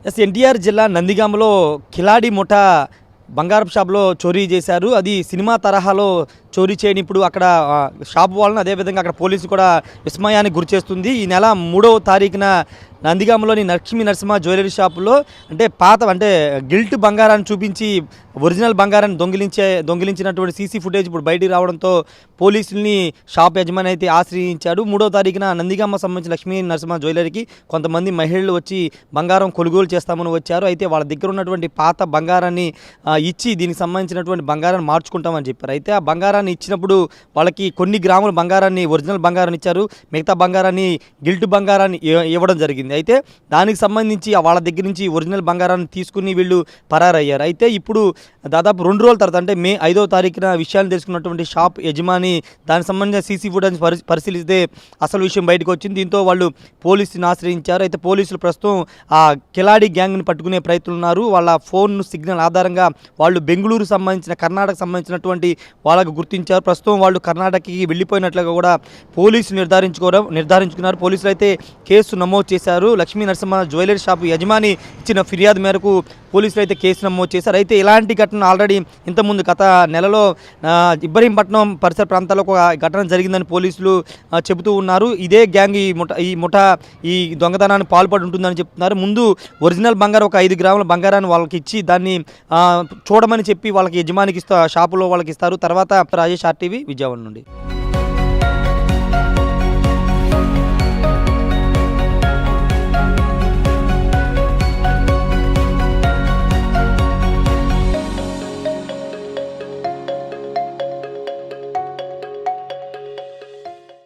ఎన్టీఆర్ జిల్లా నందిగామలో కిలాడి ముఠా బంగారపు షాప్లో చోరీ చేశారు. అది సినిమా తరహాలో చోరీ చేయని ఇప్పుడు అక్కడ షాప్ వాళ్ళని అదేవిధంగా అక్కడ పోలీసు కూడా విస్మయానికి గురి చేస్తుంది. ఈ నెల 3వ తారీఖున నందిగామలోని లక్ష్మీ నరసింహ జ్యువెలరీ షాపులో అంటే గిల్ట్ బంగారాన్ని చూపించి ఒరిజినల్ బంగారాన్ని దొంగిలించినటువంటి సీసీ ఫుటేజ్ ఇప్పుడు బయటికి రావడంతో పోలీసుల్ని షాప్ యజమాని అయితే ఆశ్రయించాడు. 3వ తారీఖున నందిగామ సంబంధించిన లక్ష్మీ నరసింహ జ్యువెలరీకి కొంతమంది మహిళలు వచ్చి బంగారం కొనుగోలు చేస్తామని వచ్చారు. అయితే వాళ్ళ దగ్గర ఉన్నటువంటి పాత బంగారాన్ని ఇచ్చి దీనికి సంబంధించినటువంటి బంగారాన్ని మార్చుకుంటామని చెప్పారు. అయితే ఆ బంగారాన్ని ఇచ్చినప్పుడు వాళ్ళకి కొన్ని గ్రాముల బంగారాన్ని ఒరిజినల్ బంగారాన్ని ఇచ్చారు, మిగతా బంగారాన్ని గిల్ట్ బంగారాన్ని ఇవ్వడం జరిగింది. అయితే దానికి సంబంధించి వాళ్ళ దగ్గర నుంచి ఒరిజినల్ బంగారాన్ని తీసుకుని వీళ్ళు పరారయ్యారు. అయితే ఇప్పుడు దాదాపు 2 రోజుల తర్వాత అంటే మే 5వ తారీఖున విషయాన్ని తెలుసుకున్నటువంటి షాప్ యజమాని దానికి సంబంధించిన సీసీ ఫుటేజ్ పరిశీలిస్తే అసలు విషయం బయటకు వచ్చింది. దీంతో వాళ్ళు పోలీసుని ఆశ్రయించారు. అయితే పోలీసులు ప్రస్తుతం ఆ కిలాడి గ్యాంగ్ని పట్టుకునే ప్రయత్నం ఉన్నారు. వాళ్ళ ఫోన్ సిగ్నల్ ఆధారంగా వాళ్ళు బెంగళూరు సంబంధించిన కర్ణాటక సంబంధించినటువంటి వాళ్ళకు గుర్తించారు. ప్రస్తుతం వాళ్ళు కర్ణాటకకి వెళ్ళిపోయినట్లుగా కూడా పోలీసులు నిర్ధారించుకున్నారు. పోలీసులు అయితే కేసు నమోదు చేశారు. లక్ష్మీ నరసింహ జ్యువెలరీ షాపు యజమాని ఇచ్చిన ఫిర్యాదు మేరకు పోలీసులు అయితే కేసు నమోదు చేశారు. అయితే ఇలాంటి ఘటన ఆల్రెడీ ఇంతకుముందు గత నెలలో ఇబ్రహీంపట్నం పరిసర ప్రాంతాల్లో ఒక ఘటన జరిగిందని పోలీసులు చెబుతూ ఉన్నారు. ఇదే గ్యాంగ్ ఈ ముఠా ఈ దొంగతనాన్ని పాల్పడి ఉంటుందని చెప్తున్నారు. ముందు ఒరిజినల్ బంగారం ఒక 5 గ్రాముల బంగారాన్ని వాళ్ళకి ఇచ్చి దాన్ని చూడమని చెప్పి వాళ్ళకి యజమానికి షాపులో వాళ్ళకి ఇస్తారు. తర్వాత రాజేష్ RTV విజయవాడ నుండి.